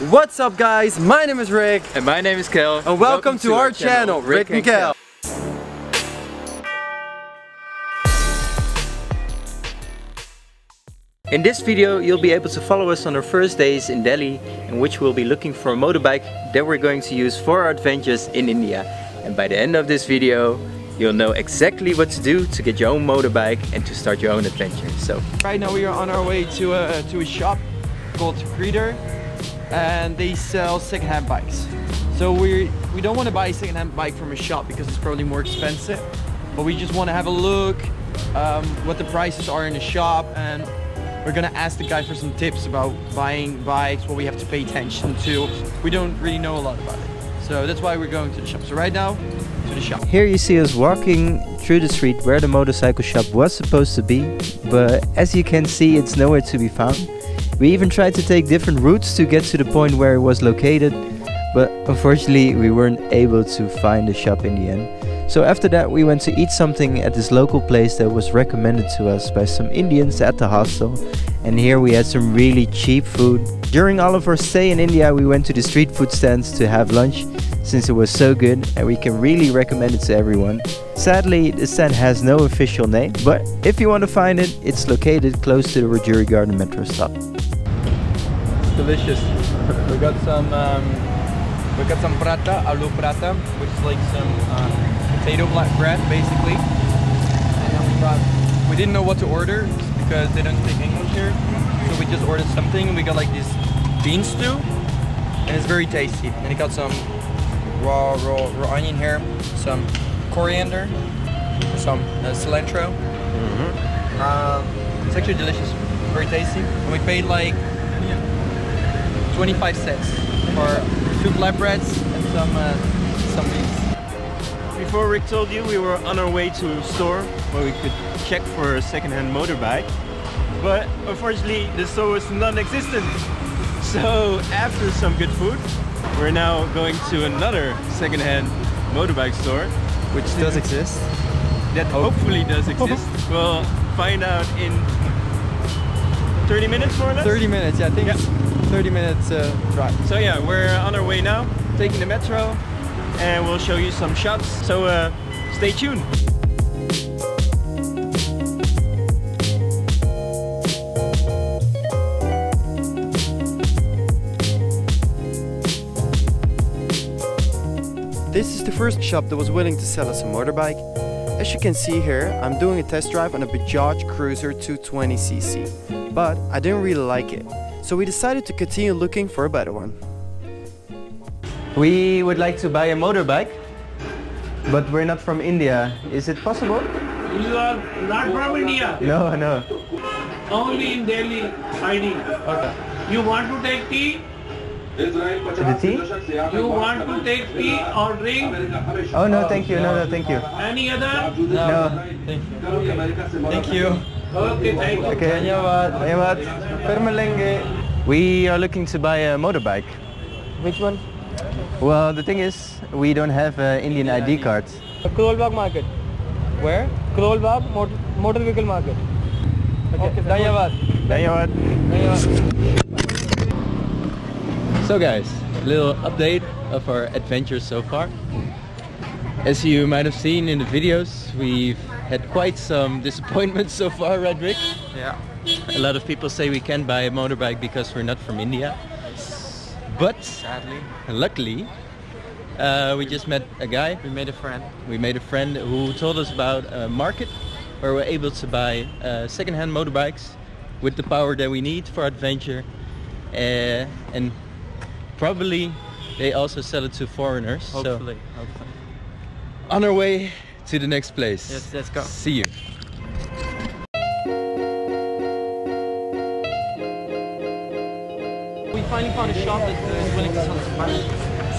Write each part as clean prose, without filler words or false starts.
What's up guys, my name is Rick. And my name is Kel. And welcome to our channel, Rick and Kel. In this video you'll be able to follow us on our first days in Delhi, in which we'll be looking for a motorbike that we're going to use for our adventures in India. And by the end of this video you'll know exactly what to do to get your own motorbike and to start your own adventure. So right now we are on our way to a shop called Greeter, and they sell second-hand bikes. So we don't want to buy a second-hand bike from a shop because it's probably more expensive, but we just want to have a look what the prices are in the shop, and we're gonna ask the guy for some tips about buying bikes, what we have to pay attention to. We don't really know a lot about it, so that's why we're going to the shop. So right now, to the shop. Here you see us walking through the street where the motorcycle shop was supposed to be, but as you can see it's nowhere to be found. We even tried to take different routes to get to the point where it was located, but unfortunately we weren't able to find the shop in the end. So after that we went to eat something at this local place that was recommended to us by some Indians at the hostel, and here we had some really cheap food. During all of our stay in India we went to the street food stands to have lunch, since it was so good and we can really recommend it to everyone. Sadly the stand has no official name, but if you want to find it, it's located close to the Rajuri Garden metro stop. It's delicious. We got some prata, aloo prata, which is like some potato bread basically. And we didn't know what to order because they don't speak English here, so we just ordered something. We got like this bean stew, and it's very tasty. And we got some raw onion here, some coriander, some cilantro. It's actually delicious, very tasty. And we paid like 25 cents for 2 flatbreads and some beans. Before Rick told you, we were on our way to a store where we could check for a second-hand motorbike, but unfortunately the store was non-existent. So after some good food, we're now going to another second-hand motorbike store, which does exist. That hopefully does exist. We'll find out in 30 minutes more or less? 30 minutes, yeah, I think it's 30 minutes drive. So yeah, we're on our way now, taking the metro, and we'll show you some shops, so stay tuned. This is the first shop that was willing to sell us a motorbike. As you can see here, I'm doing a test drive on a Bajaj Cruiser 220cc, but I didn't really like it, so we decided to continue looking for a better one. We would like to buy a motorbike, but we're not from India. Is it possible? You are not from India? No, no. Only in Delhi ID. Okay. You want to take tea? The tea? You want to take tea or drink? Oh no, thank you. No, thank you. Any other? No. Thank you. Okay, thank you. Okay. Dhanyavad. Phir milenge. We are looking to buy a motorbike. Which one? Well, the thing is, we don't have an Indian ID card. Krolbag Market. Where? Krolbag Motor Vehicle Market. Okay, Dhanyavad. Dhanyavad. So guys, a little update of our adventure so far. As you might have seen in the videos, we've had quite some disappointments so far, right Rick? Yeah. A lot of people say we can't buy a motorbike because we're not from India. But Sadly, luckily, we just met a guy. we made a friend. We made a friend who told us about a market where we're able to buy second-hand motorbikes with the power that we need for adventure, and probably they also sell it to foreigners. Hopefully. So on our way to the next place. Yes, let's go. See you. We finally found a shop that is willing to sell us a bike.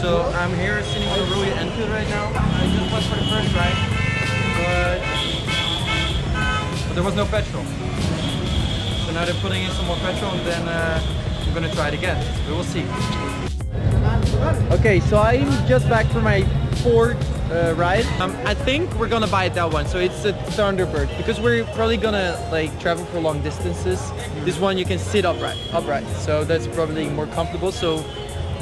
So I'm here sitting on a Royal Enfield right now. I just went for the first ride, but there was no petrol. So now they're putting in some more petrol, and then I'm gonna try it again. We will see. Okay, so I'm just back from my fourth ride. I think we're gonna buy that one. So it's a Thunderbird because we're probably gonna like travel for long distances. This one you can sit upright. So that's probably more comfortable. So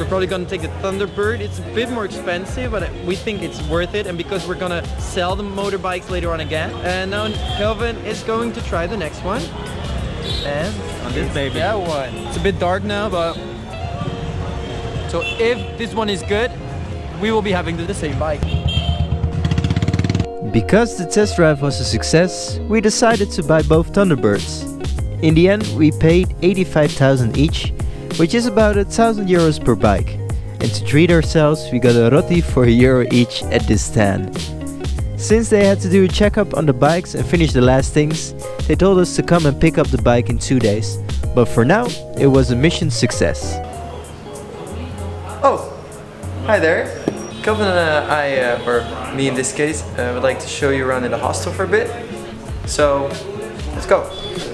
We're probably gonna take the Thunderbird. It's a bit more expensive, but we think it's worth it. And because we're gonna sell the motorbikes later on again. And now Kelvin is going to try the next one. And On this baby. that one. It's a bit dark now, but so if this one is good, we will be having the same bike. Because the test drive was a success, we decided to buy both Thunderbirds. In the end, we paid 85,000 each, which is about €1,000 per bike. And to treat ourselves, we got a roti for €1 each at this stand. Since they had to do a checkup on the bikes and finish the last things, they told us to come and pick up the bike in 2 days. But for now, it was a mission success. Oh, hi there. Kelvin and I, or me in this case, would like to show you around in the hostel for a bit. So, let's go.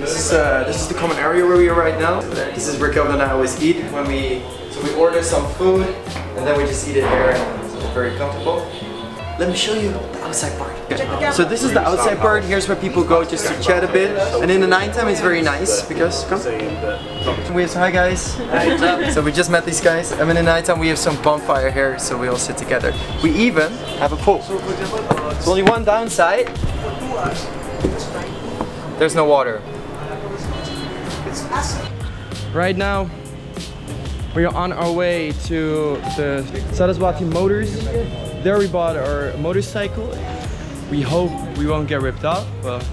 This is the common area where we are right now. This is where Kelvin and I always eat when we order some food and then we just eat it here and it's very comfortable. Let me show you the outside part. So this is the outside part. Here's where people go just to chat a bit. And in the nighttime it's very nice because, come. We have, hi guys. So we just met these guys. And in the nighttime we have some bonfire here, so we all sit together. We even have a pool. There's only one downside. There's no water. Right now we are on our way to the Saraswati Motors. There we bought our motorcycle. We hope we won't get ripped off, but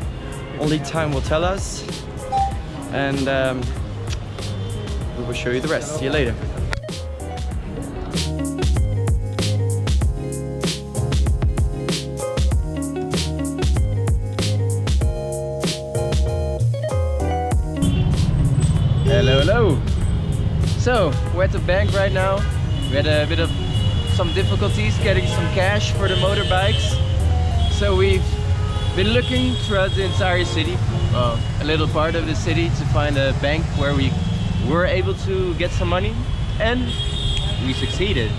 only time will tell us. And we will show you the rest. See you later. Hello, hello. So, we're at the bank right now. We had a bit of some difficulties getting some cash for the motorbikes. So we've been looking throughout the entire city, a little part of the city, to find a bank where we were able to get some money, and we succeeded.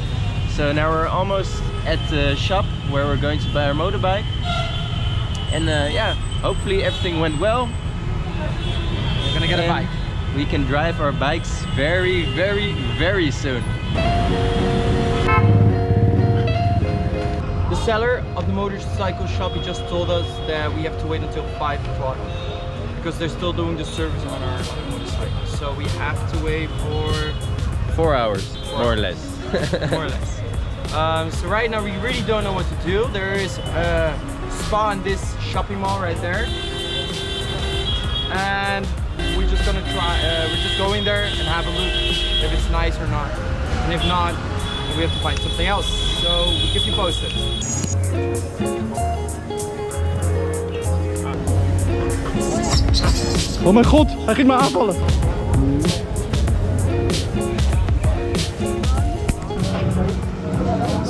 So now we're almost at the shop where we're going to buy our motorbike. And yeah, hopefully everything went well. We're gonna get a bike. We can drive our bikes very, very, very soon. The seller of the motorcycle shop, he just told us that we have to wait until 5 o'clock because they're still doing the service on our motorcycle. So we have to wait for 4 hours, more or less. more or less. So right now we really don't know what to do. There is a spa in this shopping mall right there, and we're just gonna try. We're just going there and have a look if it's nice or not, and if not, we have to find something else. So we'll keep you posted. Oh mijn god, hij ging me aanvallen.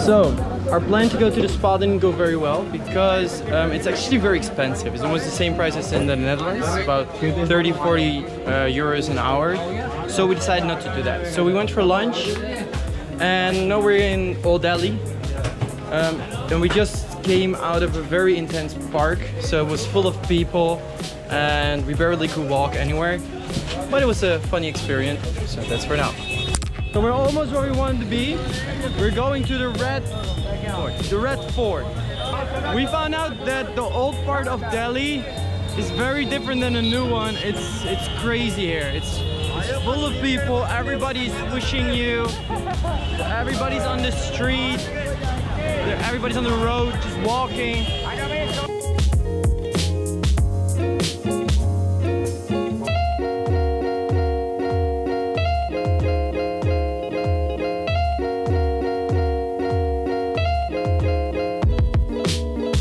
So, our plan to go to the spa didn't go very well because it's actually very expensive. It's almost the same price as in the Netherlands, about 30-40 euros an hour. So we decided not to do that. So we went for lunch, and now we're in Old Delhi. And we just came out of a very intense park, so it was full of people and we barely could walk anywhere. But it was a funny experience, so that's for now. So we're almost where we wanted to be. We're going to the Red Fort. We found out that the old part of Delhi is very different than the new one. It's crazy here. It's full of people. Everybody's pushing you. Everybody's on the street. Everybody's on the road, just walking.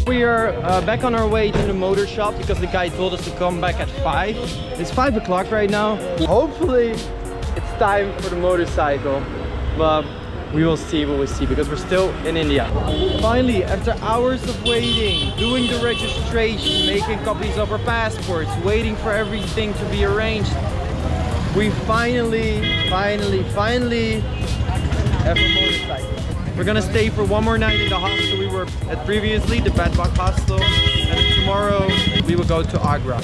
We are back on our way to the motor shop because the guy told us to come back at 5. It's 5 o'clock right now. Hopefully it's time for the motorcycle, but we will see what we see because we're still in India. Finally, after hours of waiting, doing the registration, making copies of our passports, waiting for everything to be arranged, we finally have a motorcycle. We're gonna stay for one more night in the hostel we were at previously, the Badbach hostel, and tomorrow we will go to Agra.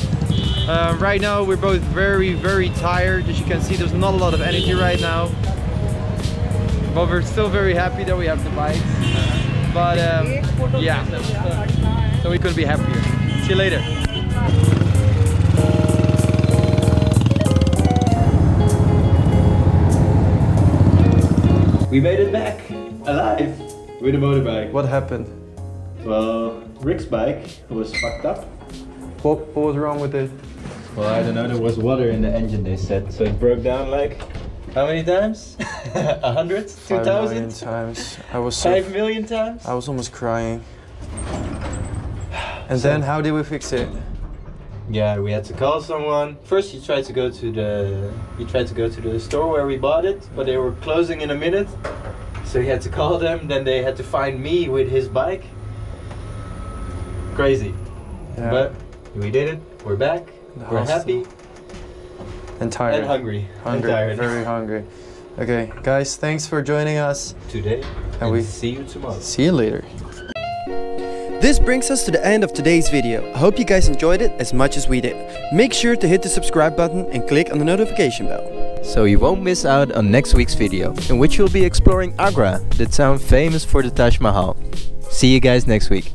Right now we're both very tired. As you can see, there's not a lot of energy right now. but we're still very happy that we have the bikes. But yeah, so we couldn't be happier. See you later. We made it back alive with a motorbike. What happened? Well, Rick's bike was fucked up. What was wrong with it? Well, I don't know, there was water in the engine, they said. So it broke down like, how many times? 100? 5 million 2,000? times. I was so 5 million times? I was almost crying. And then how did we fix it? Yeah, we had to call someone. First he tried to go to the store where we bought it, but they were closing in a minute. So he had to call them, then they had to find me with his bike. Crazy. Yeah. But we did it. We're back. We're happy. And tired. And hungry. Hungry. And tired. Very hungry. Okay, guys, thanks for joining us Today. And we see you tomorrow. See you later. This brings us to the end of today's video. I hope you guys enjoyed it as much as we did. Make sure to hit the subscribe button and click on the notification bell, So you won't miss out on next week's video, in which we'll be exploring Agra, the town famous for the Taj Mahal. See you guys next week.